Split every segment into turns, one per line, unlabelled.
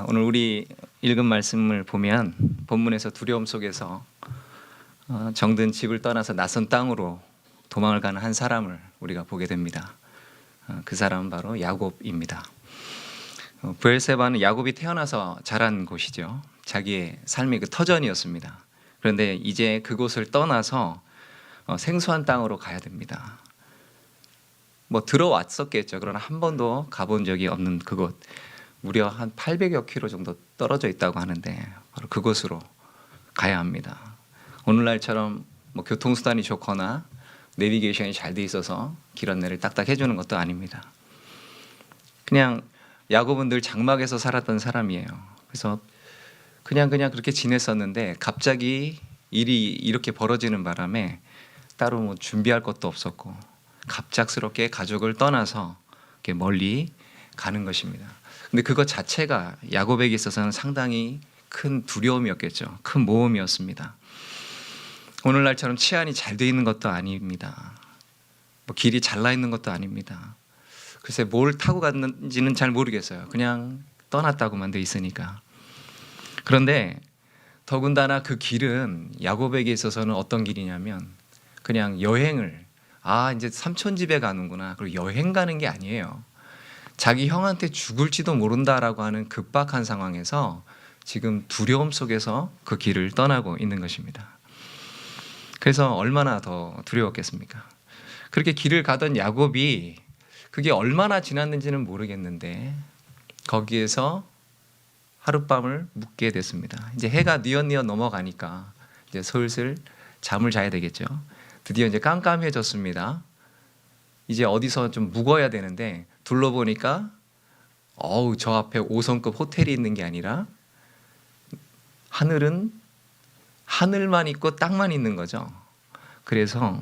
오늘 우리 읽은 말씀을 보면 본문에서 두려움 속에서 정든 집을 떠나서 낯선 땅으로 도망을 가는 한 사람을 우리가 보게 됩니다. 그 사람은 바로 야곱입니다. 브엘세바는 야곱이 태어나서 자란 곳이죠. 자기의 삶의 그 터전이었습니다. 그런데 이제 그곳을 떠나서 생소한 땅으로 가야 됩니다. 뭐 들어왔었겠죠. 그러나 한 번도 가본 적이 없는 그곳, 무려 한 800여 킬로 정도 떨어져 있다고 하는데 바로 그곳으로 가야 합니다. 오늘날처럼 뭐 교통수단이 좋거나 내비게이션이 잘 돼 있어서 길 안내를 딱딱 해주는 것도 아닙니다. 그냥 야곱은 늘 장막에서 살았던 사람이에요. 그래서 그냥 그렇게 지냈었는데 갑자기 일이 이렇게 벌어지는 바람에 따로 뭐 준비할 것도 없었고 갑작스럽게 가족을 떠나서 이렇게 멀리 가는 것입니다. 근데 그것 자체가 야곱에게 있어서는 상당히 큰 두려움이었겠죠. 큰 모험이었습니다. 오늘날처럼 치안이 잘 돼 있는 것도 아닙니다. 뭐 길이 잘나 있는 것도 아닙니다. 글쎄 뭘 타고 갔는지는 잘 모르겠어요. 그냥 떠났다고만 돼 있으니까. 그런데 더군다나 그 길은 야곱에게 있어서는 어떤 길이냐면 그냥 여행을 이제 삼촌 집에 가는구나. 그리고 여행 가는 게 아니에요. 자기 형한테 죽을지도 모른다라고 하는 급박한 상황에서 지금 두려움 속에서 그 길을 떠나고 있는 것입니다. 그래서 얼마나 더 두려웠겠습니까? 그렇게 길을 가던 야곱이 그게 얼마나 지났는지는 모르겠는데 거기에서 하룻밤을 묵게 됐습니다. 이제 해가 뉘엿뉘엿 넘어가니까 이제 슬슬 잠을 자야 되겠죠. 드디어 이제 깜깜해졌습니다. 이제 어디서 좀 묵어야 되는데 둘러보니까 저 앞에 5성급 호텔이 있는 게 아니라 하늘은 하늘만 있고 땅만 있는 거죠. 그래서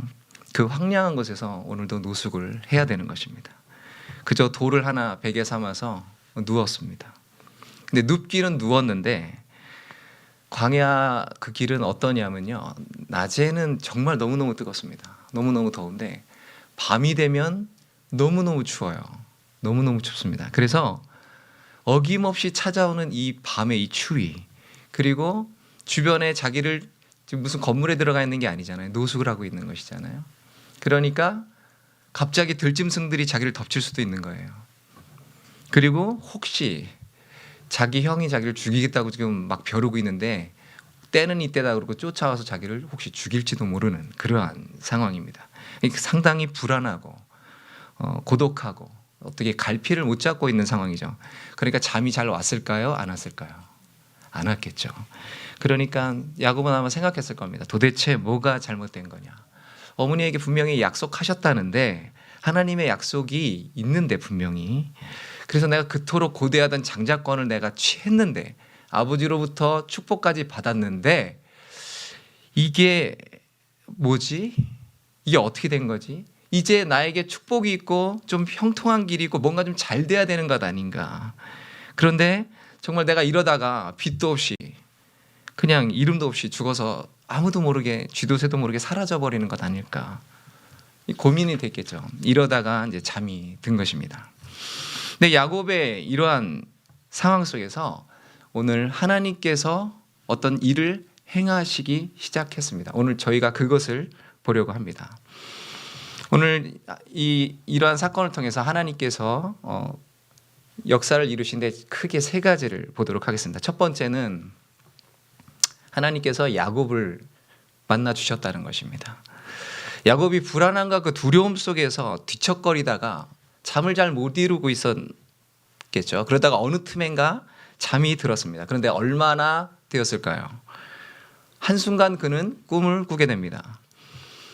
그 황량한 곳에서 오늘도 노숙을 해야 되는 것입니다. 그저 돌을 하나 베개 삼아서 누웠습니다. 근데 눕기는 누웠는데 광야 그 길은 어떠냐면요. 낮에는 정말 너무너무 뜨겁습니다. 너무너무 더운데 밤이 되면 너무너무 추워요. 너무너무 춥습니다. 그래서 어김없이 찾아오는 이 밤의 이 추위, 그리고 주변에 자기를 지금 무슨 건물에 들어가 있는 게 아니잖아요. 노숙을 하고 있는 것이잖아요. 그러니까 갑자기 들짐승들이 자기를 덮칠 수도 있는 거예요. 그리고 혹시 자기 형이 자기를 죽이겠다고 지금 막 벼르고 있는데 때는 이때다 그러고 쫓아와서 자기를 혹시 죽일지도 모르는 그러한 상황입니다. 상당히 불안하고 고독하고 어떻게 갈피를 못 잡고 있는 상황이죠. 그러니까 잠이 잘 왔을까요? 안 왔을까요? 안 왔겠죠. 그러니까 야곱은 아마 생각했을 겁니다. 도대체 뭐가 잘못된 거냐. 어머니에게 분명히 약속하셨다는데 하나님의 약속이 있는데 분명히 그래서 내가 그토록 고대하던 장자권을 내가 취했는데 아버지로부터 축복까지 받았는데 이게 뭐지? 이게 어떻게 된 거지? 이제 나에게 축복이 있고 좀 형통한 길이 있고 뭔가 좀 잘 돼야 되는 것 아닌가. 그런데 정말 내가 이러다가 빚도 없이 그냥 이름도 없이 죽어서 아무도 모르게 쥐도 새도 모르게 사라져버리는 것 아닐까. 고민이 됐겠죠. 이러다가 이제 잠이 든 것입니다. 근데 야곱의 이러한 상황 속에서 오늘 하나님께서 어떤 일을 행하시기 시작했습니다. 오늘 저희가 그것을 보려고 합니다. 오늘 이러한 사건을 통해서 하나님께서 역사를 이루신데 크게 세 가지를 보도록 하겠습니다. 첫 번째는 하나님께서 야곱을 만나 주셨다는 것입니다. 야곱이 불안함과 그 두려움 속에서 뒤척거리다가 잠을 잘 못 이루고 있었겠죠. 그러다가 어느 틈엔가 잠이 들었습니다. 그런데 얼마나 되었을까요? 한순간 그는 꿈을 꾸게 됩니다.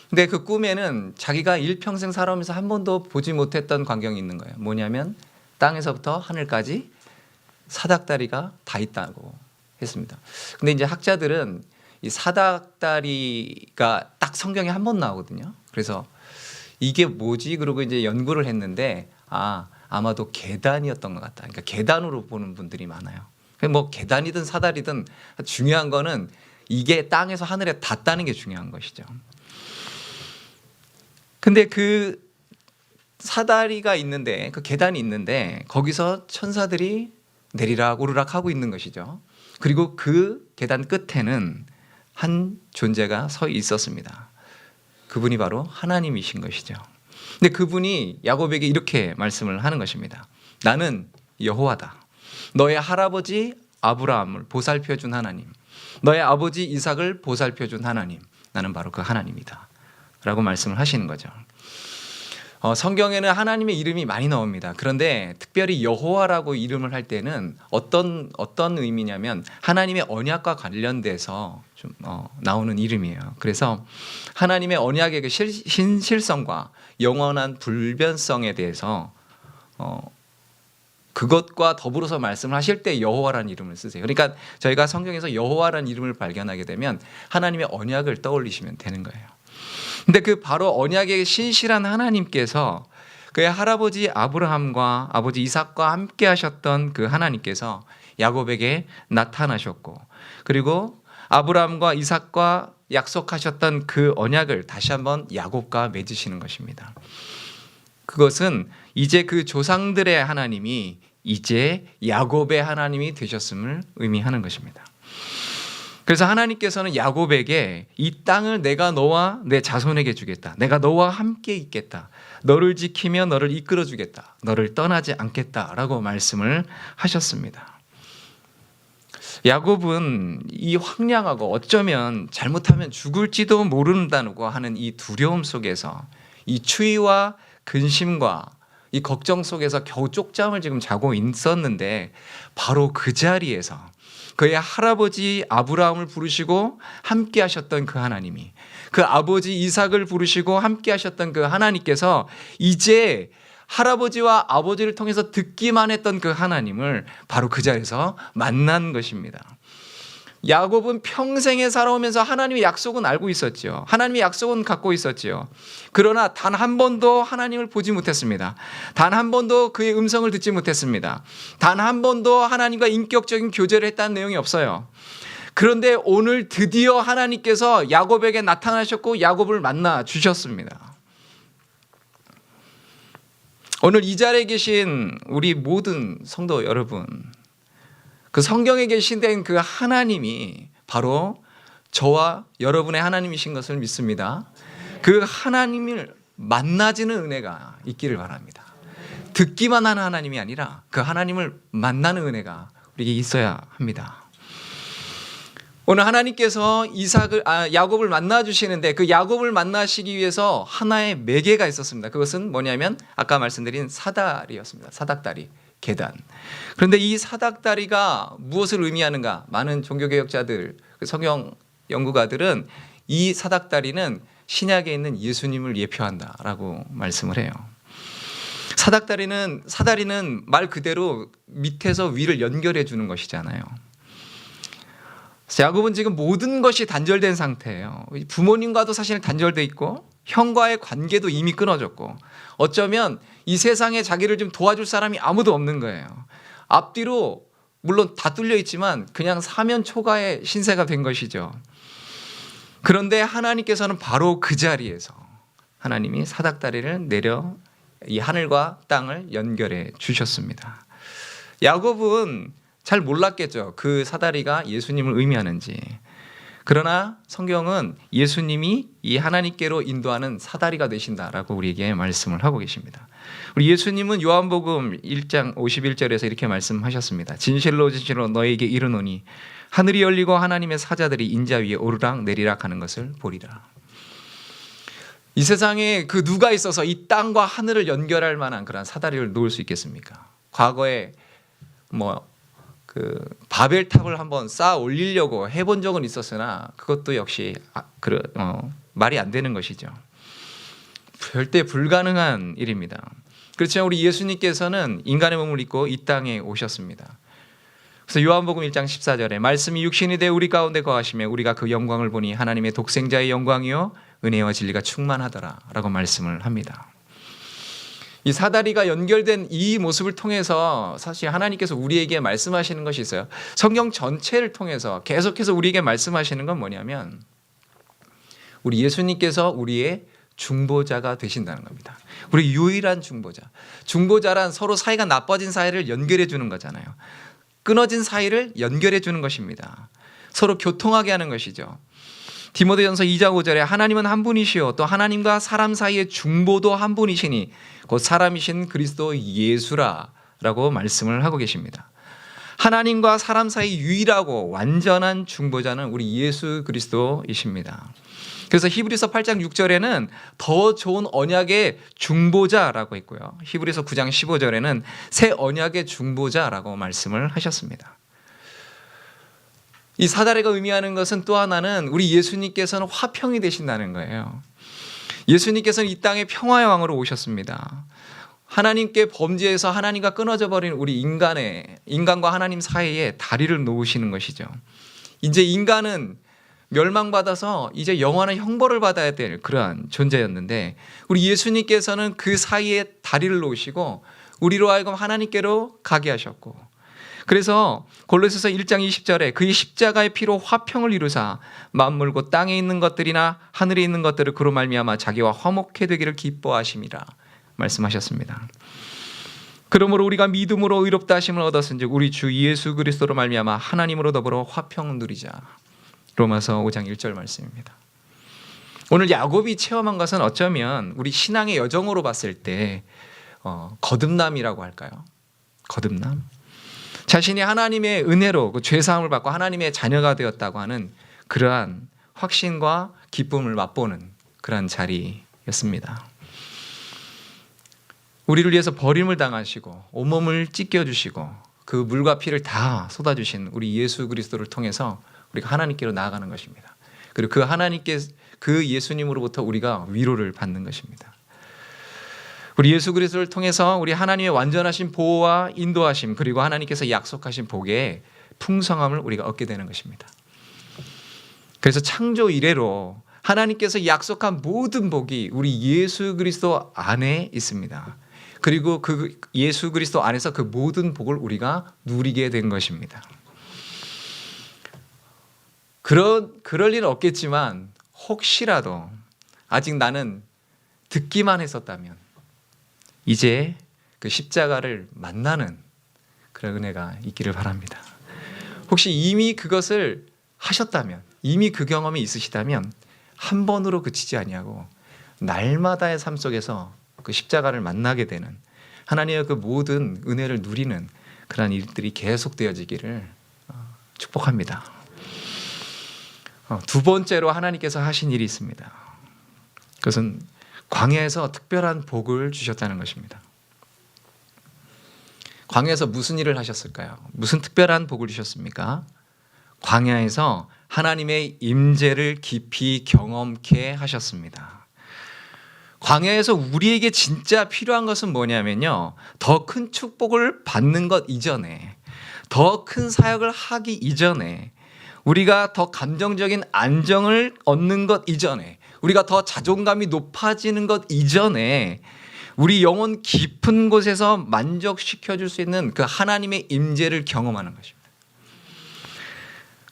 근데 그 꿈에는 자기가 일평생 살아오면서 한 번도 보지 못했던 광경이 있는 거예요. 뭐냐면 땅에서부터 하늘까지 사닥다리가 다 있다고 했습니다. 근데 이제 학자들은 이 사닥다리가 딱 성경에 한 번 나오거든요. 그래서 이게 뭐지? 그러고 이제 연구를 했는데 아마도 계단이었던 것 같다. 그러니까 계단으로 보는 분들이 많아요. 뭐 계단이든 사다리든 중요한 거는 이게 땅에서 하늘에 닿다는 게 중요한 것이죠. 근데 그 사다리가 있는데 그 계단이 있는데 거기서 천사들이 내리락 오르락 하고 있는 것이죠. 그리고 그 계단 끝에는 한 존재가 서 있었습니다. 그분이 바로 하나님이신 것이죠. 근데 그분이 야곱에게 이렇게 말씀을 하는 것입니다. 나는 여호와다. 너의 할아버지 아브라함을 보살펴준 하나님, 너의 아버지 이삭을 보살펴준 하나님, 나는 바로 그 하나님이다 라고 말씀을 하시는 거죠. 성경에는 하나님의 이름이 많이 나옵니다. 그런데 특별히 여호와라고 이름을 할 때는 어떤 의미냐면 하나님의 언약과 관련돼서 좀 나오는 이름이에요. 그래서 하나님의 언약의 그 신실성과 영원한 불변성에 대해서 그것과 더불어서 말씀을 하실 때 여호와라는 이름을 쓰세요. 그러니까 저희가 성경에서 여호와라는 이름을 발견하게 되면 하나님의 언약을 떠올리시면 되는 거예요. 근데 그 바로 언약의 신실한 하나님께서 그의 할아버지 아브라함과 아버지 이삭과 함께 하셨던 그 하나님께서 야곱에게 나타나셨고, 그리고 아브라함과 이삭과 약속하셨던 그 언약을 다시 한번 야곱과 맺으시는 것입니다. 그것은 이제 그 조상들의 하나님이 이제 야곱의 하나님이 되셨음을 의미하는 것입니다. 그래서 하나님께서는 야곱에게 이 땅을 내가 너와 내 자손에게 주겠다. 내가 너와 함께 있겠다. 너를 지키며 너를 이끌어 주겠다. 너를 떠나지 않겠다라고 말씀을 하셨습니다. 야곱은 이 황량하고 어쩌면 잘못하면 죽을지도 모른다고 하는 이 두려움 속에서 이 추위와 근심과 이 걱정 속에서 겨우 쪽잠을 지금 자고 있었는데 바로 그 자리에서 그의 할아버지 아브라함을 부르시고 함께 하셨던 그 하나님이, 그 아버지 이삭을 부르시고 함께 하셨던 그 하나님께서 이제 할아버지와 아버지를 통해서 듣기만 했던 그 하나님을 바로 그 자리에서 만난 것입니다. 야곱은 평생에 살아오면서 하나님의 약속은 알고 있었죠. 하나님의 약속은 갖고 있었죠. 그러나 단 한 번도 하나님을 보지 못했습니다. 단 한 번도 그의 음성을 듣지 못했습니다. 단 한 번도 하나님과 인격적인 교제를 했다는 내용이 없어요. 그런데 오늘 드디어 하나님께서 야곱에게 나타나셨고 야곱을 만나 주셨습니다. 오늘 이 자리에 계신 우리 모든 성도 여러분, 그 성경에 계신 그 하나님이 바로 저와 여러분의 하나님이신 것을 믿습니다. 그 하나님을 만나지는 은혜가 있기를 바랍니다. 듣기만 하는 하나님이 아니라 그 하나님을 만나는 은혜가 우리에게 있어야 합니다. 오늘 하나님께서 야곱을 만나 주시는데 그 야곱을 만나시기 위해서 하나의 매개가 있었습니다. 그것은 뭐냐면 아까 말씀드린 사다리였습니다. 사닥다리. 계단. 그런데 이 사닥다리가 무엇을 의미하는가? 많은 종교개혁자들, 성경 연구가들은 이 사닥다리는 신약에 있는 예수님을 예표한다라고 말씀을 해요. 사다리는 말 그대로 밑에서 위를 연결해 주는 것이잖아요. 야곱은 지금 모든 것이 단절된 상태예요. 부모님과도 사실 단절돼 있고 형과의 관계도 이미 끊어졌고 어쩌면 이 세상에 자기를 좀 도와줄 사람이 아무도 없는 거예요. 앞뒤로 물론 다 뚫려 있지만 그냥 사면 초가의 신세가 된 것이죠. 그런데 하나님께서는 바로 그 자리에서 하나님이 사닥다리를 내려 이 하늘과 땅을 연결해 주셨습니다. 야곱은 잘 몰랐겠죠. 그 사다리가 예수님을 의미하는지. 그러나 성경은 예수님이 이 하나님께로 인도하는 사다리가 되신다라고 우리에게 말씀을 하고 계십니다. 우리 예수님은 요한복음 1장 51절에서 이렇게 말씀하셨습니다. 진실로 진실로 너에게 이르노니 하늘이 열리고 하나님의 사자들이 인자 위에 오르락 내리락 하는 것을 보리라. 이 세상에 그 누가 있어서 이 땅과 하늘을 연결할 만한 그런 사다리를 놓을 수 있겠습니까? 과거에 그 바벨탑을 한번 쌓아 올리려고 해본 적은 있었으나 그것도 역시 말이 안 되는 것이죠. 절대 불가능한 일입니다. 그렇지만 우리 예수님께서는 인간의 몸을 입고 이 땅에 오셨습니다. 그래서 요한복음 1장 14절에 말씀이 육신이 되어 우리 가운데 거하시며 우리가 그 영광을 보니 하나님의 독생자의 영광이요 은혜와 진리가 충만하더라 라고 말씀을 합니다. 이 사다리가 연결된 이 모습을 통해서 사실 하나님께서 우리에게 말씀하시는 것이 있어요. 성경 전체를 통해서 계속해서 우리에게 말씀하시는 건 뭐냐면 우리 예수님께서 우리의 중보자가 되신다는 겁니다. 우리 유일한 중보자. 중보자란 서로 사이가 나빠진 사이를 연결해 주는 거잖아요. 끊어진 사이를 연결해 주는 것입니다. 서로 교통하게 하는 것이죠. 디모데전서 2장 5절에 하나님은 한 분이시요 또 하나님과 사람 사이의 중보도 한 분이시니 곧 사람이신 그리스도 예수라라고 말씀을 하고 계십니다. 하나님과 사람 사이 유일하고 완전한 중보자는 우리 예수 그리스도이십니다. 그래서 히브리서 8장 6절에는 더 좋은 언약의 중보자라고 있고요. 히브리서 9장 15절에는 새 언약의 중보자라고 말씀을 하셨습니다. 이 사다리가 의미하는 것은 또 하나는 우리 예수님께서는 화평이 되신다는 거예요. 예수님께서는 이 땅에 평화의 왕으로 오셨습니다. 하나님께 범죄해서 하나님과 끊어져 버린 우리 인간과 하나님 사이에 다리를 놓으시는 것이죠. 이제 인간은 멸망받아서 이제 영원한 형벌을 받아야 될 그러한 존재였는데 우리 예수님께서는 그 사이에 다리를 놓으시고 우리로 하여금 하나님께로 가게 하셨고, 그래서 골로새서 1장 20절에 그의 십자가의 피로 화평을 이루사 만물고 땅에 있는 것들이나 하늘에 있는 것들을 그로 말미암아 자기와 화목해 되기를 기뻐하심이라 말씀하셨습니다. 그러므로 우리가 믿음으로 의롭다 하심을 얻었은즉 우리 주 예수 그리스도로 말미암아 하나님으로 더불어 화평을 누리자. 로마서 5장 1절 말씀입니다. 오늘 야곱이 체험한 것은 어쩌면 우리 신앙의 여정으로 봤을 때 거듭남이라고 할까요? 거듭남. 자신이 하나님의 은혜로 그 죄사함을 받고 하나님의 자녀가 되었다고 하는 그러한 확신과 기쁨을 맛보는 그러한 자리였습니다. 우리를 위해서 버림을 당하시고 온몸을 찢겨주시고 그 물과 피를 다 쏟아주신 우리 예수 그리스도를 통해서 우리가 하나님께로 나아가는 것입니다. 그리고 그 하나님께 그 예수님으로부터 우리가 위로를 받는 것입니다. 우리 예수 그리스도를 통해서 우리 하나님의 완전하신 보호와 인도하심 그리고 하나님께서 약속하신 복의 풍성함을 우리가 얻게 되는 것입니다. 그래서 창조 이래로 하나님께서 약속한 모든 복이 우리 예수 그리스도 안에 있습니다. 그리고 그 예수 그리스도 안에서 그 모든 복을 우리가 누리게 된 것입니다. 그럴 일은 없겠지만 혹시라도 아직 나는 듣기만 했었다면 이제 그 십자가를 만나는 그런 은혜가 있기를 바랍니다. 혹시 이미 그것을 하셨다면, 이미 그 경험이 있으시다면 한 번으로 그치지 아니하고 날마다의 삶 속에서 그 십자가를 만나게 되는 하나님의 그 모든 은혜를 누리는 그런 일들이 계속되어지기를 축복합니다. 두 번째로 하나님께서 하신 일이 있습니다. 그것은 광야에서 특별한 복을 주셨다는 것입니다. 광야에서 무슨 일을 하셨을까요? 무슨 특별한 복을 주셨습니까? 광야에서 하나님의 임재를 깊이 경험케 하셨습니다. 광야에서 우리에게 진짜 필요한 것은 뭐냐면요, 더 큰 축복을 받는 것 이전에, 더 큰 사역을 하기 이전에, 우리가 더 감정적인 안정을 얻는 것 이전에, 우리가 더 자존감이 높아지는 것 이전에 우리 영혼 깊은 곳에서 만족시켜 줄 수 있는 그 하나님의 임재를 경험하는 것입니다.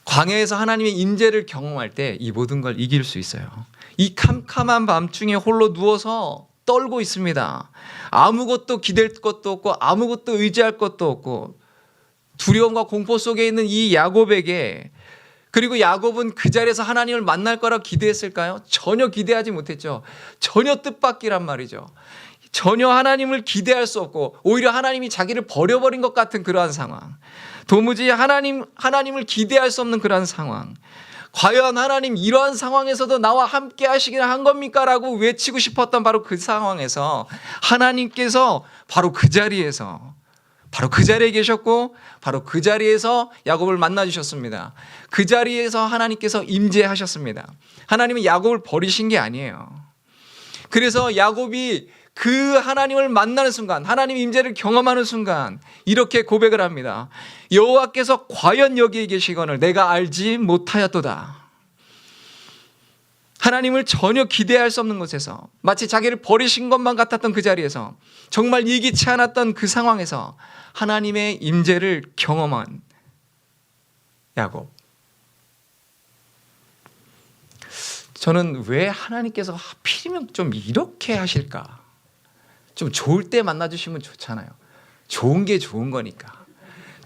광야에서 하나님의 임재를 경험할 때 이 모든 걸 이길 수 있어요. 이 캄캄한 밤중에 홀로 누워서 떨고 있습니다. 아무것도 기댈 것도 없고 아무것도 의지할 것도 없고 두려움과 공포 속에 있는 이 야곱에게, 그리고 야곱은 그 자리에서 하나님을 만날 거라고 기대했을까요? 전혀 기대하지 못했죠. 전혀 뜻밖이란 말이죠. 전혀 하나님을 기대할 수 없고 오히려 하나님이 자기를 버려버린 것 같은 그러한 상황, 도무지 하나님을 기대할 수 없는 그러한 상황. 과연 하나님 이러한 상황에서도 나와 함께 하시기를 한 겁니까? 라고 외치고 싶었던 바로 그 상황에서 하나님께서 바로 그 자리에서, 바로 그 자리에 계셨고 바로 그 자리에서 야곱을 만나주셨습니다. 그 자리에서 하나님께서 임재하셨습니다. 하나님은 야곱을 버리신 게 아니에요. 그래서 야곱이 그 하나님을 만나는 순간, 하나님 임재를 경험하는 순간 이렇게 고백을 합니다. 여호와께서 과연 여기에 계시거늘 내가 알지 못하였도다. 하나님을 전혀 기대할 수 없는 곳에서, 마치 자기를 버리신 것만 같았던 그 자리에서, 정말 예기치 않았던 그 상황에서 하나님의 임재를 경험한 야곱. 저는 왜 하나님께서 하필이면 좀 이렇게 하실까? 좀 좋을 때 만나주시면 좋잖아요. 좋은 게 좋은 거니까.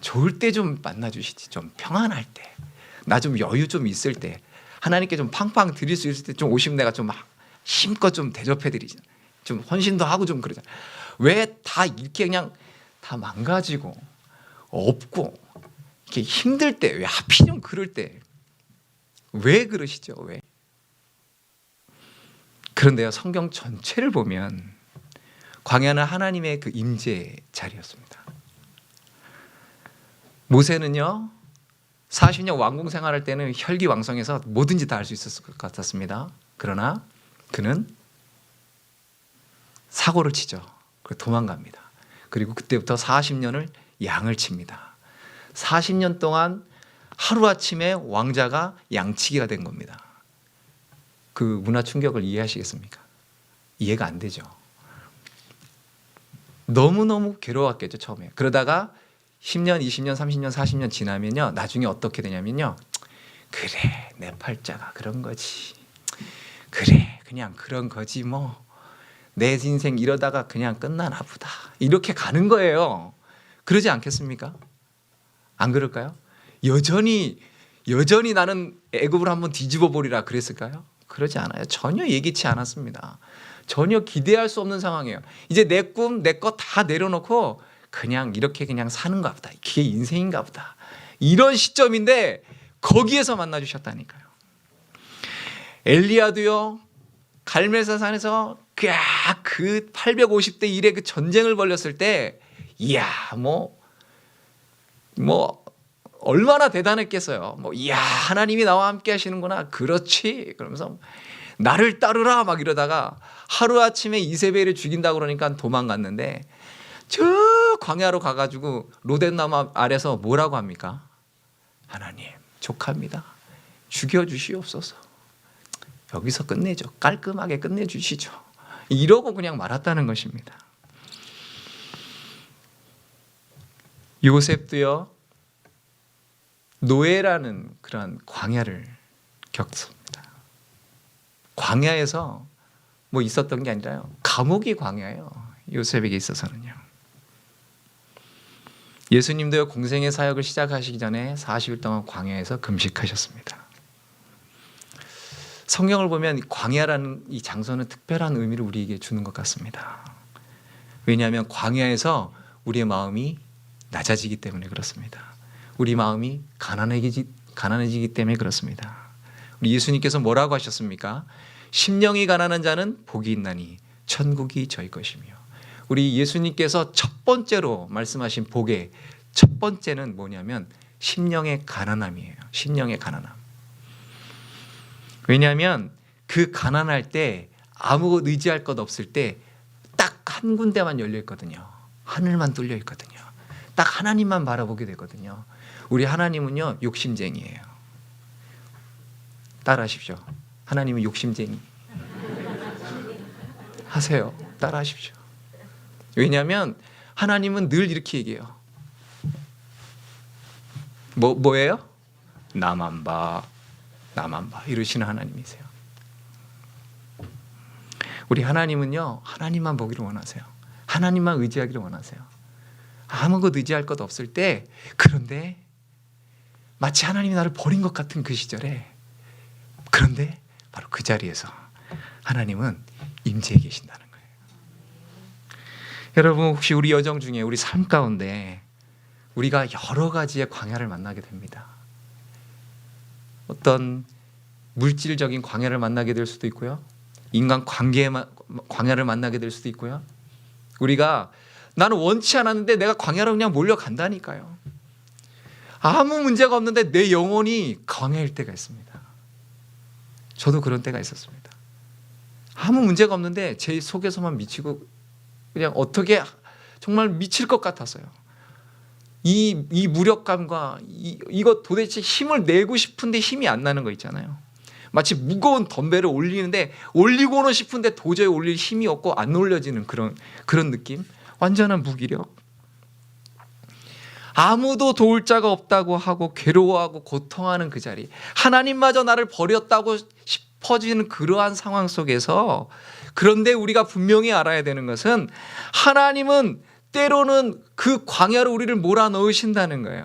좋을 때 좀 만나주시지. 좀 평안할 때, 나 좀 여유 좀 있을 때, 하나님께 좀 팡팡 드릴 수 있을 때 좀 오시면 내가 좀 힘껏 좀 대접해드리잖아. 좀 헌신도 하고 좀 그러잖아. 왜 다 이렇게 그냥 다 망가지고 없고 이렇게 힘들 때, 왜 하필이면 그럴 때 왜 그러시죠? 왜? 그런데요, 성경 전체를 보면 광야는 하나님의 그 임재 자리였습니다. 모세는요 40년 왕궁 생활할 때는 혈기왕성해서 뭐든지 다 할 수 있었을 것 같았습니다. 그러나 그는 사고를 치죠. 그리고 도망갑니다. 그리고 그때부터 40년을 양을 칩니다. 40년 동안 하루아침에 왕자가 양치기가 된 겁니다. 그 문화 충격을 이해하시겠습니까? 이해가 안 되죠. 너무너무 괴로웠겠죠, 처음에. 그러다가 10년, 20년, 30년, 40년 지나면요, 나중에 어떻게 되냐면요, 그래, 내 팔자가 그런 거지. 그래, 그냥 그런 거지 뭐. 내 인생 이러다가 그냥 끝나나 보다. 이렇게 가는 거예요. 그러지 않겠습니까? 안 그럴까요? 여전히 나는 애굽을 한번 뒤집어 보리라 그랬을까요? 그러지 않아요. 전혀 예기치 않았습니다. 전혀 기대할 수 없는 상황이에요. 이제 내 꿈, 내 것 다 내려놓고 그냥 이렇게 그냥 사는가 보다. 이게 인생인가 보다. 이런 시점인데 거기에서 만나주셨다니까요. 엘리야도요, 갈멜사산에서 그 850대 1의 그 전쟁을 벌였을 때, 이야, 뭐 얼마나 대단했겠어요. 이야, 하나님이 나와 함께 하시는구나. 그렇지. 그러면서 나를 따르라 막 이러다가 하루아침에 이세벨을 죽인다고 그러니까 도망갔는데, 저 광야로 가가지고 로뎀나무 아래서 뭐라고 합니까? 하나님, 족합니다. 죽여주시옵소서. 여기서 끝내죠. 깔끔하게 끝내주시죠. 이러고 그냥 말았다는 것입니다. 요셉도요, 노예라는 그런 광야를 겪습니다. 광야에서 뭐 있었던 게 아니라요, 감옥이 광야예요. 요셉에게 있어서는요. 예수님도요, 공생의 사역을 시작하시기 전에 40일 동안 광야에서 금식하셨습니다. 성경을 보면 광야라는 이 장소는 특별한 의미를 우리에게 주는 것 같습니다. 왜냐하면 광야에서 우리의 마음이 낮아지기 때문에 그렇습니다. 우리 마음이 가난해지기 때문에 그렇습니다. 우리 예수님께서 뭐라고 하셨습니까? 심령이 가난한 자는 복이 있나니 천국이 저희 것이며. 우리 예수님께서 첫 번째로 말씀하신 복의 첫 번째는 뭐냐면 심령의 가난함이에요. 심령의 가난함. 왜냐하면 그 가난할 때, 아무 의지할 것 없을 때 딱 한 군데만 열려 있거든요. 하늘만 뚫려 있거든요. 딱 하나님만 바라보게 되거든요. 우리 하나님은요, 욕심쟁이에요. 따라하십시오. 하나님은 욕심쟁이. 하세요. 따라하십시오. 왜냐하면 하나님은 늘 이렇게 얘기해요. 뭐예요? 나만 봐. 이러시는 하나님이세요. 우리 하나님은요, 하나님만 보기를 원하세요. 하나님만 의지하기를 원하세요. 아무것도 의지할 것 없을 때, 그런데 마치 하나님이 나를 버린 것 같은 그 시절에, 그런데 바로 그 자리에서 하나님은 임재해 계신다는 거예요. 여러분, 혹시 우리 여정 중에, 우리 삶 가운데 우리가 여러 가지의 광야를 만나게 됩니다. 어떤 물질적인 광야를 만나게 될 수도 있고요, 인간 관계의 광야를 만나게 될 수도 있고요, 우리가 나는 원치 않았는데 내가 광야로 그냥 몰려간다니까요. 아무 문제가 없는데 내 영혼이 광야일 때가 있습니다. 저도 그런 때가 있었습니다. 아무 문제가 없는데 제 속에서만 미치고 그냥 어떻게 정말 미칠 것 같았어요. 이 무력감과 이거 도대체 힘을 내고 싶은데 힘이 안 나는 거 있잖아요. 마치 무거운 덤벨을 올리는데 올리고는 싶은데 도저히 올릴 힘이 없고 안 올려지는 그런 느낌. 완전한 무기력. 아무도 도울 자가 없다고 하고 괴로워하고 고통하는 그 자리, 하나님마저 나를 버렸다고 싶어지는 그러한 상황 속에서, 그런데 우리가 분명히 알아야 되는 것은 하나님은 때로는 그 광야로 우리를 몰아넣으신다는 거예요.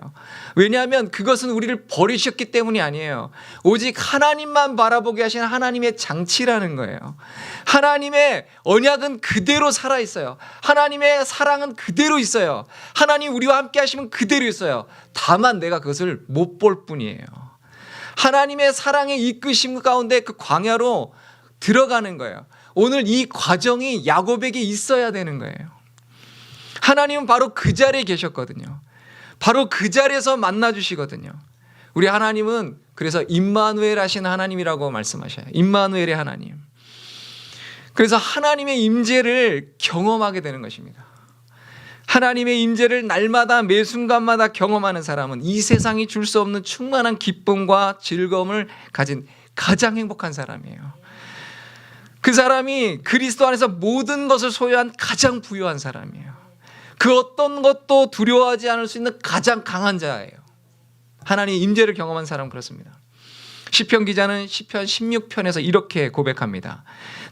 왜냐하면 그것은 우리를 버리셨기 때문이 아니에요. 오직 하나님만 바라보게 하신 하나님의 장치라는 거예요. 하나님의 언약은 그대로 살아있어요. 하나님의 사랑은 그대로 있어요. 하나님 우리와 함께 하시면 그대로 있어요. 다만 내가 그것을 못 볼 뿐이에요. 하나님의 사랑의 이끄심 가운데 그 광야로 들어가는 거예요. 오늘 이 과정이 야곱에게 있어야 되는 거예요. 하나님은 바로 그 자리에 계셨거든요. 바로 그 자리에서 만나주시거든요. 우리 하나님은 그래서 임마누엘 하신 하나님이라고 말씀하셔요. 임마누엘의 하나님. 그래서 하나님의 임재를 경험하게 되는 것입니다. 하나님의 임재를 날마다 매 순간마다 경험하는 사람은 이 세상이 줄 수 없는 충만한 기쁨과 즐거움을 가진 가장 행복한 사람이에요. 그 사람이 그리스도 안에서 모든 것을 소유한 가장 부유한 사람이에요. 그 어떤 것도 두려워하지 않을 수 있는 가장 강한 자예요. 하나님의 임재를 경험한 사람은 그렇습니다. 시편 기자는 시편 16편에서 이렇게 고백합니다.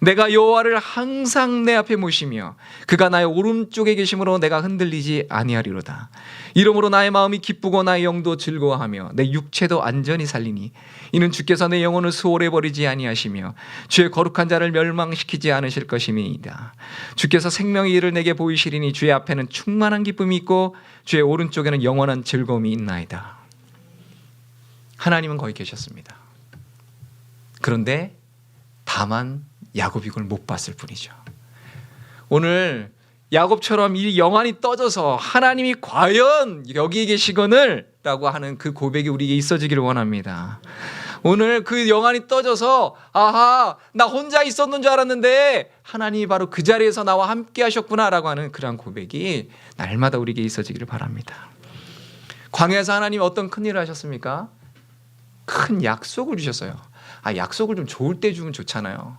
내가 여호와를 항상 내 앞에 모시며 그가 나의 오른쪽에 계심으로 내가 흔들리지 아니하리로다. 이러므로 나의 마음이 기쁘고 나의 영도 즐거워하며 내 육체도 안전히 살리니 이는 주께서 내 영혼을 수월해 버리지 아니하시며 주의 거룩한 자를 멸망시키지 않으실 것임이니이다. 주께서 생명의 일을 내게 보이시리니 주의 앞에는 충만한 기쁨이 있고 주의 오른쪽에는 영원한 즐거움이 있나이다. 하나님은 거기 계셨습니다. 그런데 다만 야곱이 그걸 못 봤을 뿐이죠. 오늘 야곱처럼 이 영안이 떠져서 하나님이 과연 여기에 계시거늘 라고 하는 그 고백이 우리에게 있어지기를 원합니다. 오늘 그 영안이 떠져서 아하 나 혼자 있었는 줄 알았는데 하나님이 바로 그 자리에서 나와 함께 하셨구나 라고 하는 그런 고백이 날마다 우리에게 있어지기를 바랍니다. 광야에서 하나님이 어떤 큰일을 하셨습니까? 큰 약속을 주셨어요. 약속을 좀 좋을 때 주면 좋잖아요.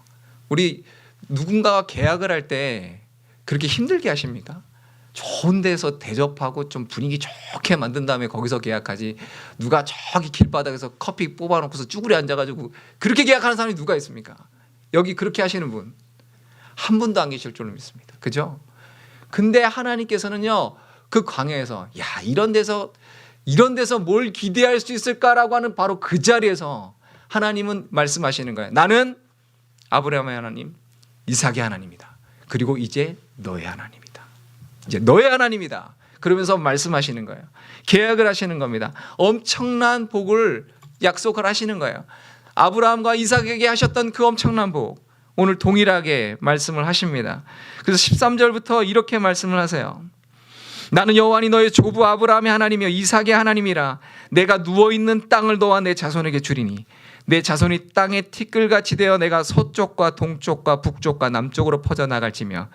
우리 누군가와 계약을 할 때 그렇게 힘들게 하십니까? 좋은 데서 대접하고 좀 분위기 좋게 만든 다음에 거기서 계약하지. 누가 저기 길바닥에서 커피 뽑아놓고서 쭈그려 앉아가지고 그렇게 계약하는 사람이 누가 있습니까? 여기 그렇게 하시는 분 한 분도 안 계실 줄로 믿습니다. 그죠? 근데 하나님께서는요 그 광야에서 이런 데서 뭘 기대할 수 있을까라고 하는 바로 그 자리에서 하나님은 말씀하시는 거예요. 나는 아브라함의 하나님, 이삭의 하나님이다. 그리고 이제 너의 하나님이다. 이제 너의 하나님이다. 그러면서 말씀하시는 거예요. 계약을 하시는 겁니다. 엄청난 복을 약속을 하시는 거예요. 아브라함과 이삭에게 하셨던 그 엄청난 복 오늘 동일하게 말씀을 하십니다. 그래서 13절부터 이렇게 말씀을 하세요. 나는 여호와니 너의 조부 아브라함의 하나님이여 이삭의 하나님이라. 내가 누워있는 땅을 너와 내 자손에게 주리니 내 자손이 땅의 티끌같이 되어 내가 서쪽과 동쪽과 북쪽과 남쪽으로 퍼져나갈지며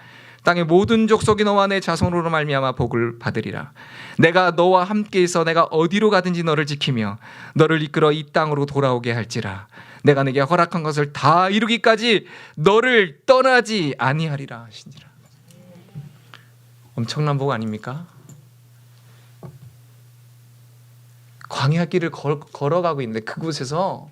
땅의 모든 족속이 너와 내 자손으로 말미암아 복을 받으리라. 내가 너와 함께 있어 내가 어디로 가든지 너를 지키며 너를 이끌어 이 땅으로 돌아오게 할지라. 내가 내게 허락한 것을 다 이루기까지 너를 떠나지 아니하리라 하시니라. 엄청난 복 아닙니까? 광야길을 걸어가고 있는데 그곳에서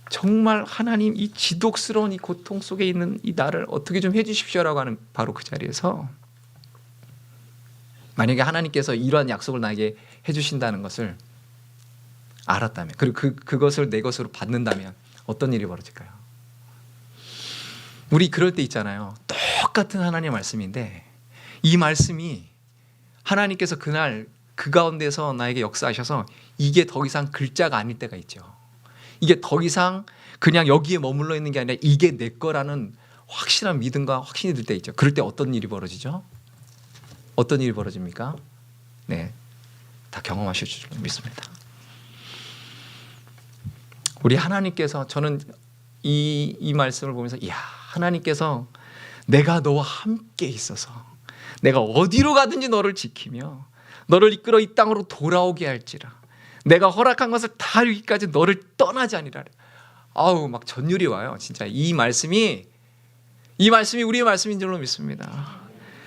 정말 하나님 이 지독스러운 이 고통 속에 있는 이 나를 어떻게 좀 해주십시오라고 하는 바로 그 자리에서 만약에 하나님께서 이러한 약속을 나에게 해주신다는 것을 알았다면 그리고 그것을 내 것으로 받는다면 어떤 일이 벌어질까요? 우리 그럴 때 있잖아요. 똑같은 하나님의 말씀인데 이 말씀이 하나님께서 그날 그 가운데서 나에게 역사하셔서 이게 더 이상 글자가 아닐 때가 있죠. 이게 더 이상 그냥 여기에 머물러 있는 게 아니라 이게 내 거라는 확실한 믿음과 확신이 들 때 있죠. 그럴 때 어떤 일이 벌어지죠? 어떤 일이 벌어집니까? 네, 다 경험하실 줄 믿습니다. 우리 하나님께서 저는 이 말씀을 보면서 하나님께서 내가 너와 함께 있어서 내가 어디로 가든지 너를 지키며 너를 이끌어 이 땅으로 돌아오게 할지라. 내가 허락한 것을 다 이루기까지 너를 떠나지 아니라. 막 전율이 와요. 진짜 이 말씀이 우리의 말씀인 줄로 믿습니다.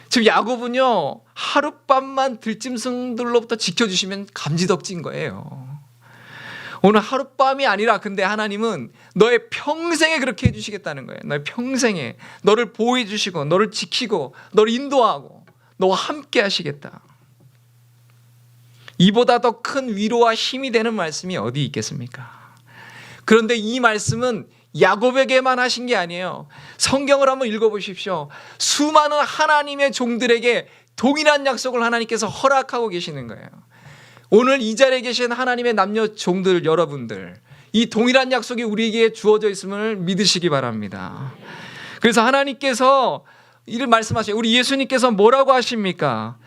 지금 야곱은요 하룻밤만 들짐승들로부터 지켜주시면 감지덕지인 거예요. 오늘 하룻밤이 아니라 근데 하나님은 너의 평생에 그렇게 해주시겠다는 거예요. 너의 평생에 너를 보호해 주시고 너를 지키고 너를 인도하고
너와 함께 하시겠다. 이보다 더 큰 위로와 힘이 되는 말씀이 어디 있겠습니까? 그런데 이 말씀은 야곱에게만 하신 게 아니에요. 성경을 한번 읽어보십시오. 수많은 하나님의 종들에게 동일한 약속을 하나님께서 허락하고 계시는 거예요. 오늘 이 자리에 계신 하나님의 남녀 종들 여러분들, 이 동일한 약속이 우리에게 주어져 있음을 믿으시기 바랍니다. 그래서 하나님께서 이를 말씀하셔요. 우리 예수님께서 뭐라고 하십니까?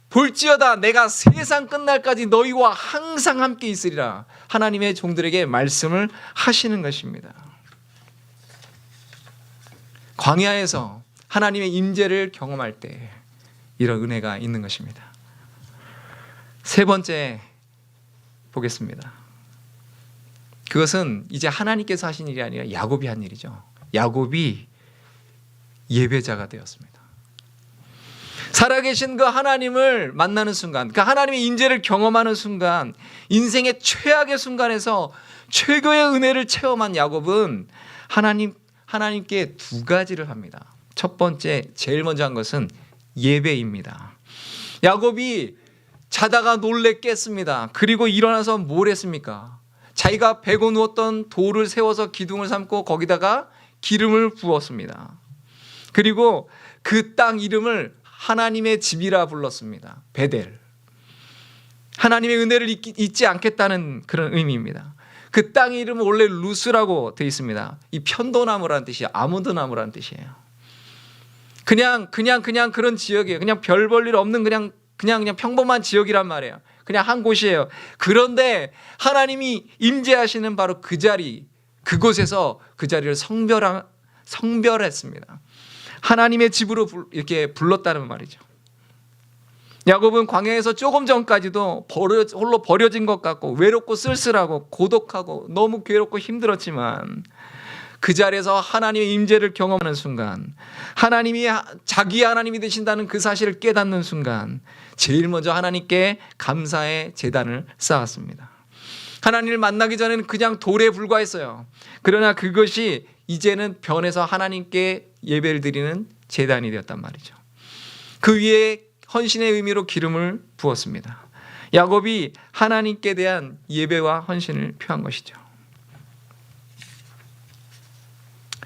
볼지어다 내가 세상 끝날까지 너희와 항상 함께 있으리라. 하나님의 종들에게 말씀을 하시는 것입니다. 광야에서 하나님의 임재를 경험할 때 이런 은혜가 있는 것입니다. 세 번째 보겠습니다. 그것은 이제 하나님께서 하신 일이 아니라 야곱이 한 일이죠. 야곱이 예배자가 되었습니다. 살아계신 그 하나님을 만나는 순간, 그 하나님의 임재를 경험하는 순간, 인생의 최악의 순간에서 최고의 은혜를 체험한 야곱은 하나님께 두 가지를 합니다. 첫 번째, 제일 먼저 한 것은 예배입니다. 야곱이 자다가 놀래 깼습니다. 그리고 일어나서 뭘 했습니까? 자기가 베고 누웠던 돌을 세워서 기둥을 삼고 거기다가 기름을 부었습니다. 그리고 그 땅 이름을 하나님의 집이라 불렀습니다. 베델. 하나님의 은혜를 잊지 않겠다는 그런 의미입니다. 그 땅의 이름은 원래 루스라고 되어 있습니다. 이 편도나무라는 뜻이에요. 아무드나무라는 뜻이에요. 그냥 그런 지역이에요. 그냥 별 볼 일 없는 그냥 평범한 지역이란 말이에요. 그냥 한 곳이에요. 그런데 하나님이 임재하시는 바로 그 자리, 그곳에서 그 자리를 성별했습니다. 하나님의 집으로 이렇게 불렀다는 말이죠. 야곱은 광야에서 조금 전까지도 홀로 버려진 것 같고 외롭고 쓸쓸하고 고독하고 너무 괴롭고 힘들었지만 그 자리에서 하나님의 임재를 경험하는 순간, 하나님이 자기 하나님이 되신다는 그 사실을 깨닫는 순간 제일 먼저 하나님께 감사의 제단을 쌓았습니다. 하나님을 만나기 전에는 그냥 돌에 불과했어요. 그러나 그것이 이제는 변해서 하나님께 예배를 드리는 제단이 되었단 말이죠. 그 위에 헌신의 의미로 기름을 부었습니다. 야곱이 하나님께 대한 예배와 헌신을 표한 것이죠.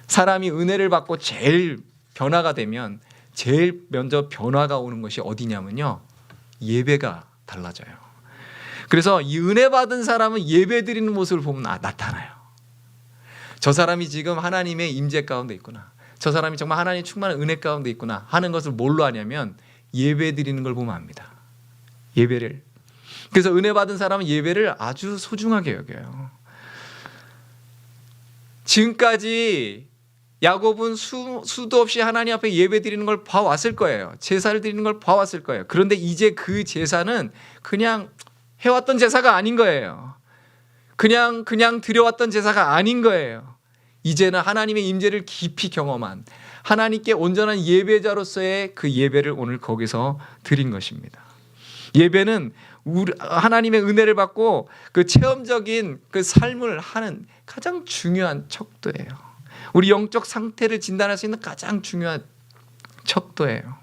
사람이 은혜를 받고 제일 변화가 되면 제일 먼저 변화가 오는 것이 어디냐면요, 예배가 달라져요. 그래서 이 은혜 받은 사람은 예배 드리는 모습을 보면 나타나요. 저 사람이 지금 하나님의 임재 가운데 있구나, 저 사람이 정말 하나님 충만한 은혜 가운데 있구나 하는 것을 뭘로 아냐면 예배 드리는 걸 보면 압니다. 예배를. 그래서 은혜 받은 사람은 예배를 아주 소중하게 여겨요. 지금까지 야곱은 수도 없이 하나님 앞에 예배 드리는 걸 봐왔을 거예요. 제사를 드리는 걸 봐왔을 거예요. 그런데 이제 그 제사는 그냥 해왔던 제사가 아닌 거예요. 그냥 드려왔던 제사가 아닌 거예요. 이제는 하나님의 임재를 깊이 경험한 하나님께 온전한 예배자로서의 그 예배를 오늘 거기서 드린 것입니다. 예배는 하나님의 은혜를 받고 그 체험적인 그 삶을 하는 가장 중요한 척도예요. 우리 영적 상태를 진단할 수 있는 가장 중요한 척도예요.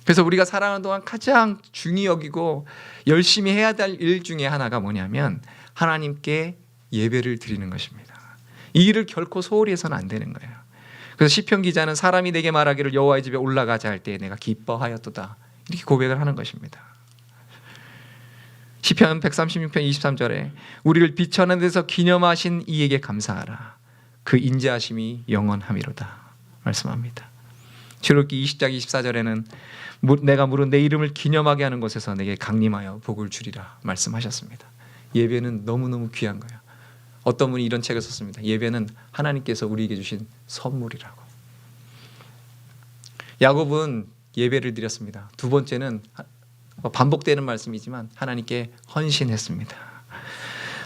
그래서 우리가 살아가는 동안 가장 중히 여기고 열심히 해야 될 일 중에 하나가 뭐냐면 하나님께 예배를 드리는 것입니다. 이 일을 결코 소홀히 해서는 안 되는 거예요. 그래서 시편 기자는 사람이 내게 말하기를 여호와의 집에 올라가자 할 때 내가 기뻐하였도다, 이렇게 고백을 하는 것입니다. 시편 136편 23절에 우리를 비천한 데서 기념하신 이에게 감사하라, 그 인자하심이 영원함이로다 말씀합니다. 출애굽기 20장 24절에는 내가 물은 내 이름을 기념하게 하는 곳에서 내게 강림하여 복을 주리라 말씀하셨습니다. 예배는 너무너무 귀한 거예요. 어떤 분이 이런 책을 썼습니다. 예배는 하나님께서 우리에게 주신 선물이라고. 야곱은 예배를 드렸습니다. 두 번째는 반복되는 말씀이지만 하나님께 헌신했습니다.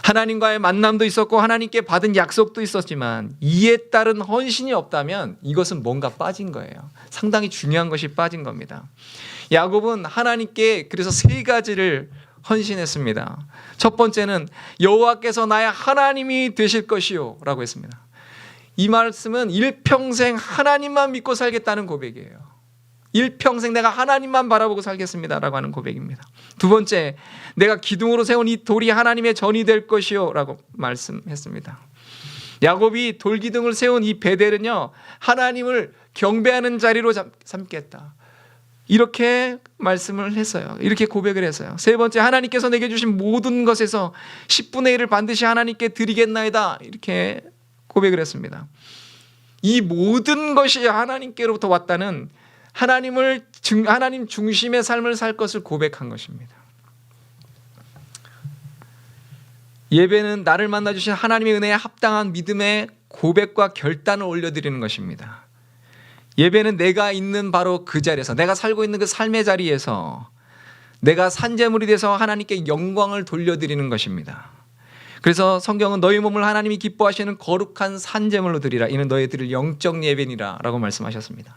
하나님과의 만남도 있었고 하나님께 받은 약속도 있었지만 이에 따른 헌신이 없다면 이것은 뭔가 빠진 거예요. 상당히 중요한 것이 빠진 겁니다. 야곱은 하나님께 그래서 세 가지를 헌신했습니다. 첫 번째는 여호와께서 나의 하나님이 되실 것이요 라고 했습니다. 이 말씀은 일평생 하나님만 믿고 살겠다는 고백이에요. 일평생 내가 하나님만 바라보고 살겠습니다라고 하는 고백입니다. 두 번째, 내가 기둥으로 세운 이 돌이 하나님의 전이 될 것이요 라고 말씀했습니다. 야곱이 돌기둥을 세운 이 베델은요, 하나님을 경배하는 자리로 삼겠다, 이렇게 말씀을 했어요. 이렇게 고백을 했어요. 세 번째, 하나님께서 내게 주신 모든 것에서 10분의 1을 반드시 하나님께 드리겠나이다, 이렇게 고백을 했습니다. 이 모든 것이 하나님께로부터 왔다는 하나님 중심의 삶을 살 것을 고백한 것입니다. 예배는 나를 만나 주신 하나님의 은혜에 합당한 믿음의 고백과 결단을 올려드리는 것입니다. 예배는 내가 있는 바로 그 자리에서, 내가 살고 있는 그 삶의 자리에서 내가 산제물이 돼서 하나님께 영광을 돌려드리는 것입니다. 그래서 성경은 너희 몸을 하나님이 기뻐하시는 거룩한 산제물로 드리라, 이는 너희 드릴 영적 예배니라 라고 말씀하셨습니다.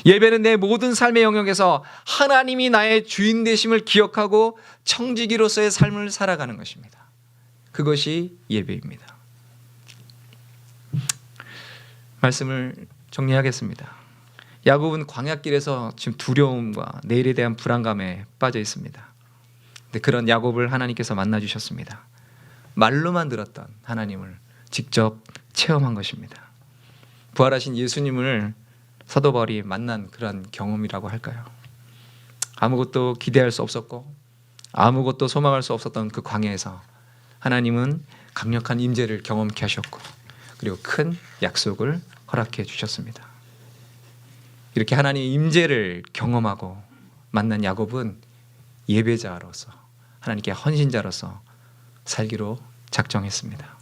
예배는 내 모든 삶의 영역에서 하나님이 나의 주인 되심을 기억하고 청지기로서의 삶을 살아가는 것입니다. 그것이 예배입니다. 말씀을 정리하겠습니다. 야곱은 광야길에서 지금 두려움과 내일에 대한 불안감에 빠져 있습니다. 근데 그런 야곱을 하나님께서 만나 주셨습니다. 말로만 들었던 하나님을 직접 체험한 것입니다. 부활하신 예수님을 사도 바울이 만난 그런 경험이라고 할까요? 아무것도 기대할 수 없었고 아무것도 소망할 수 없었던 그 광야에서 하나님은 강력한 임재를 경험케 하셨고, 그리고 큰 약속을 허락해 주셨습니다. 이렇게 하나님의 임재를 경험하고 만난 야곱은 예배자로서, 하나님께 헌신자로서 살기로 작정했습니다.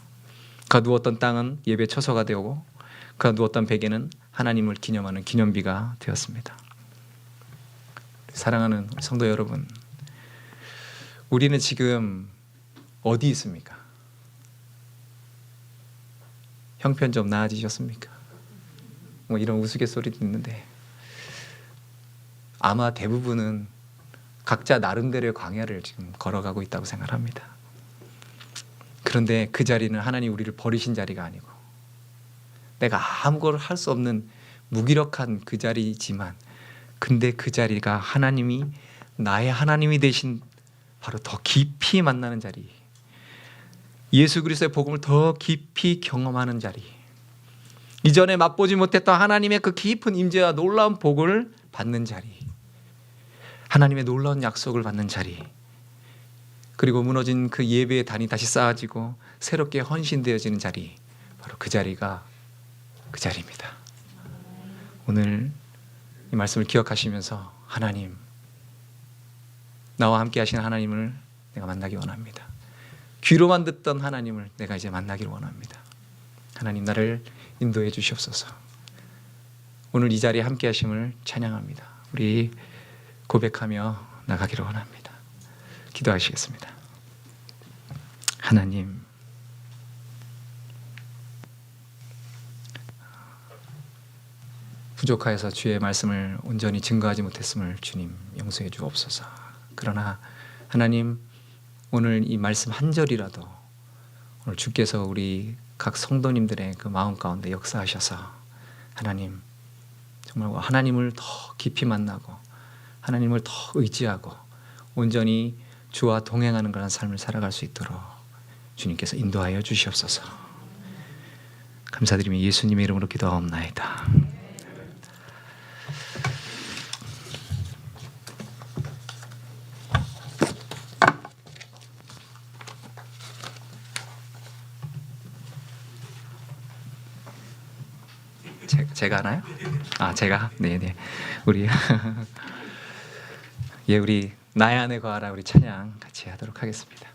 그가 누웠던 땅은 예배 처소가 되고 그가 누웠던 베개는 하나님을 기념하는 기념비가 되었습니다. 사랑하는 성도 여러분, 우리는 지금 어디 있습니까? 형편 좀 나아지셨습니까? 뭐 이런 우스갯소리도 있는데, 아마 대부분은 각자 나름대로의 광야를 지금 걸어가고 있다고 생각합니다. 그런데 그 자리는 하나님 우리를 버리신 자리가 아니고, 내가 아무것도 할 수 없는 무기력한 그 자리지만, 근데 그 자리가 하나님이 나의 하나님이 되신 바로 더 깊이 만나는 자리, 예수 그리스도의 복음을 더 깊이 경험하는 자리, 이전에 맛보지 못했던 하나님의 그 깊은 임재와 놀라운 복을 받는 자리, 하나님의 놀라운 약속을 받는 자리, 그리고 무너진 그 예배의 단이 다시 쌓아지고 새롭게 헌신되어지는 자리, 바로 그 자리가 그 자리입니다. 오늘 이 말씀을 기억하시면서 하나님, 나와 함께 하시는 하나님을 내가 만나기 원합니다. 귀로만 듣던 하나님을 내가 이제 만나기를 원합니다. 하나님, 나를 인도해 주시옵소서. 오늘 이 자리에 함께 하심을 찬양합니다. 우리 고백하며 나가기를 원합니다. 기도하시겠습니다. 하나님, 부족하여서 주의 말씀을 온전히 증거하지 못했음을 주님 용서해 주옵소서. 그러나 하나님, 오늘 이 말씀 한 절이라도 오늘 주께서 우리 각 성도님들의 그 마음 가운데 역사하셔서 하나님, 정말 하나님을 더 깊이 만나고 하나님을 더 의지하고 온전히 주와 동행하는 그런 삶을 살아갈 수 있도록 주님께서 인도하여 주시옵소서. 감사드리며 예수님의 이름으로 기도하옵나이다. 제가 하나요? 아, 제가? 네네. 우리 예, 우리 나의 안에 거하라, 우리 찬양 같이 하도록 하겠습니다.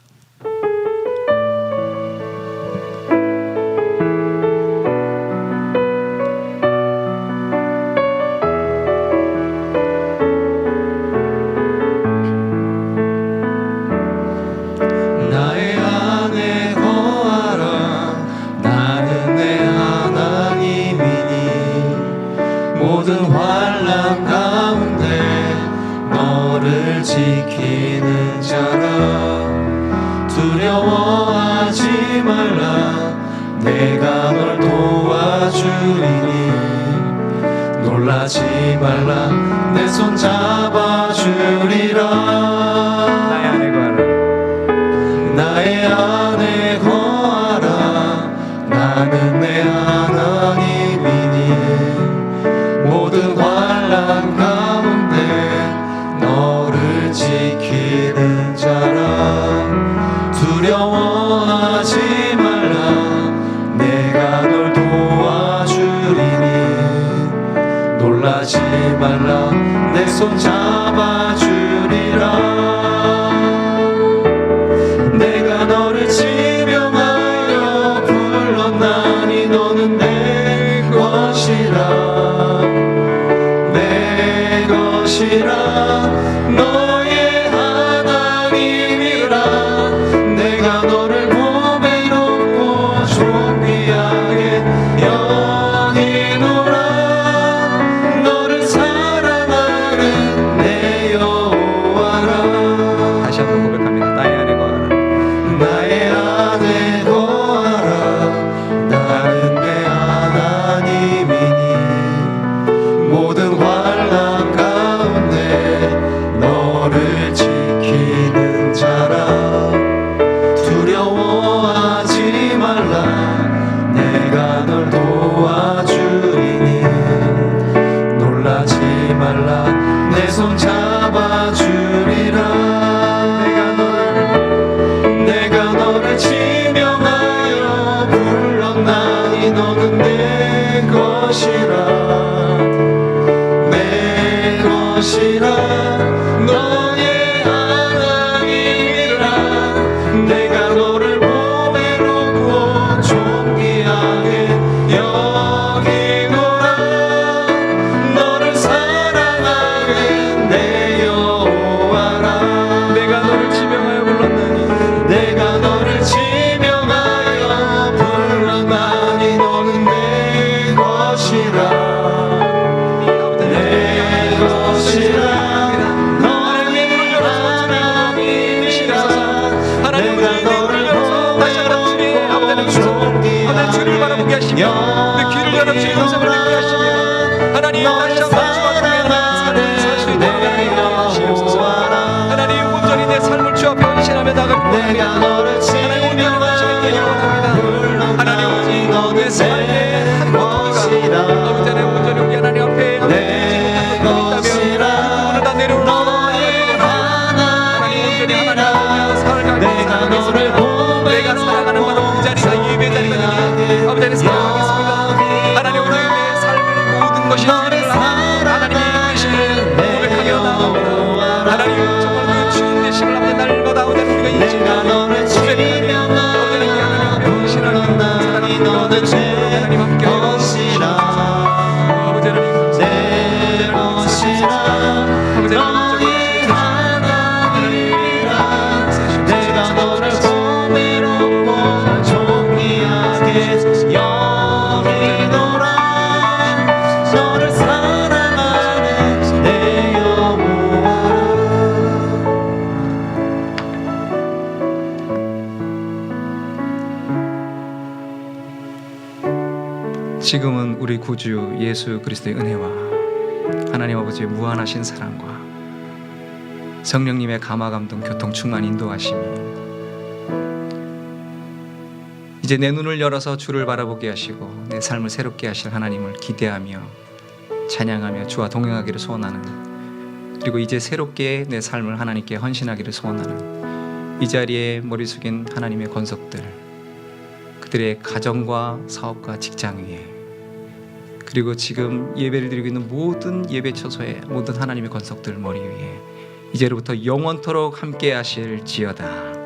나의 안에 거하라, 나는 내 하나님이니 모든 환난 가운데 너를 지키는 자라. 두려워하지 말라, 내가 널 도와주리니 놀라 놀라지 말라 내 손 잡아주리라
나의 안에 거하라.
나의 안에 거하라 나는 내 하나님이니 모든 환난 가운데 너를 지키는 자라 두려워하지 말라 내가 널 도와주리니 놀라지 말라 내 손 잡아주리라 내가 너를 지명하여 불렀나니 너는 내 것이라 내 것이라 너의 하나님이라 내가 너를 보배롭고 존귀하게 여기노라 너를 사랑하는 내 여호와라
다시 한번 고백합니다. 나의 안에 거하라.
나의 안에 거하라 나는 내 하나님이니 모든 환난 가운데 너를 지키는 자라 두려워하지 말라 내가 널 도와주리니 놀라지 말라 내 손 잡아주리라 내가 너를 지명하여 불렀나니 너는 내 것이라 내 것이라 너의 하나님이라 내가 너를 보배롭고 존귀하게 여기노라 너를 사랑하는 내 여호와라
내가 너를 지명하여 불렀나니
내가 너를 지명하여 불렀나니 너는 내 것이라 내 것이라 너의 하나님이시라 내가 너를 보배롭고
아버지 주를 바라보게 하시며 내 귀를 열어 주의 음성을 듣게 하시며 하나님 다시 한번 주와 동행하는 삶을 살 수 있도록 하시옵소서. 하나님 온전히 내 삶을 주 앞에 헌신하며 나가기를
내가
원합니다.
너를
하나님 온전히 헌신하기를 원합니다. 하나님 오직 내 삶의 한
것이라
아버지 하나님 온전히 우리 하나님 앞에
내
있다면
것이라
오늘 다 내려오는
너의 하나님이라 내가 너를
내가 사랑하는 바로 그 자리가 예배 자리가 되니 아버지 하나님 사랑하겠습니다. 하나님 오늘 내 삶의 모든 것이 주님을 하나님의 되심을 고백하며 나아갑니다. 하나님 정말 그 주인 되심을 아버지 날마다 아버지 하나님 우리가
내가
인식하며
너를 지명하여 불렀나니 너는 내 것이라
아버지 하나님
내 것이라 너의 하나님이라 내가 너를 보배롭고 존귀하게 여기노라 너를 사랑하는 내 여호와라
지금은 우리 구주 예수 그리스도의 은혜와 하나님 아버지의 무한하신 사랑과 성령님의 감화감동 교통 충만 인도하심이 이제 내 눈을 열어서 주를 바라보게 하시고 내 삶을 새롭게 하실 하나님을 기대하며 찬양하며 주와 동행하기를 소원하는 그리고 이제 새롭게 내 삶을 하나님께 헌신하기를 소원하는 이 자리에 머리 숙인 하나님의 권속들 그들의 가정과 사업과 직장 위에 그리고 지금 예배를 드리고 있는 모든 예배 처소에 모든 하나님의 권속들 머리 위에 이제로부터 영원토록 함께 하실지어다.